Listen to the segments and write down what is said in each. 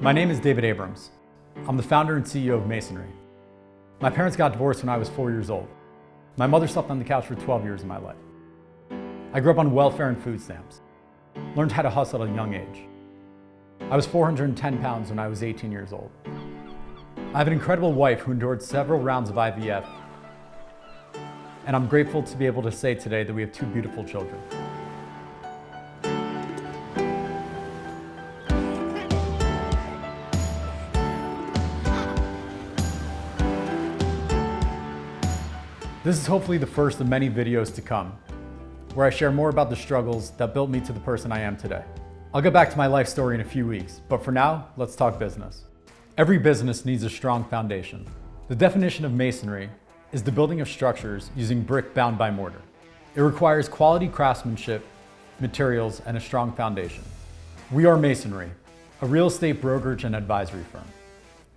My name is David Abrams. I'm the founder and CEO of Masonry. My parents got divorced when I was 4 years old. My mother slept on the couch for 12 years of my life. I grew up on welfare and food stamps. Learned how to hustle at a young age. I was 410 pounds when I was 18 years old. I have an incredible wife who endured several rounds of IVF. And I'm grateful to be able to say today that we have two beautiful children. This is hopefully the first of many videos to come, where I share more about the struggles that built me to the person I am today. I'll get back to my life story in a few weeks, but for now, let's talk business. Every business needs a strong foundation. The definition of masonry is the building of structures using brick bound by mortar. It requires quality craftsmanship, materials, and a strong foundation. We are Masonry, a real estate brokerage and advisory firm.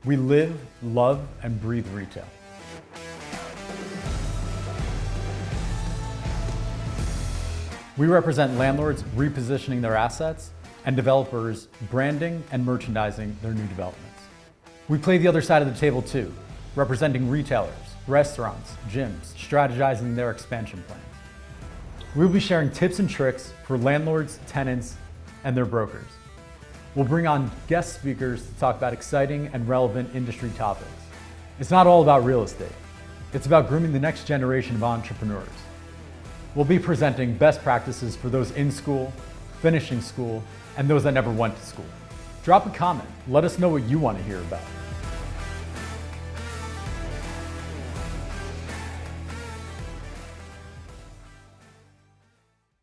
We live, love, and breathe retail. We represent landlords repositioning their assets and developers branding and merchandising their new developments. We play the other side of the table too, representing retailers, restaurants, gyms, strategizing their expansion plans. We'll be sharing tips and tricks for landlords, tenants, and their brokers. We'll bring on guest speakers to talk about exciting and relevant industry topics. It's not all about real estate. It's about grooming the next generation of entrepreneurs. We'll be presenting best practices for those in school, finishing school, and those that never went to school. Drop a comment. Let us know what you want to hear about.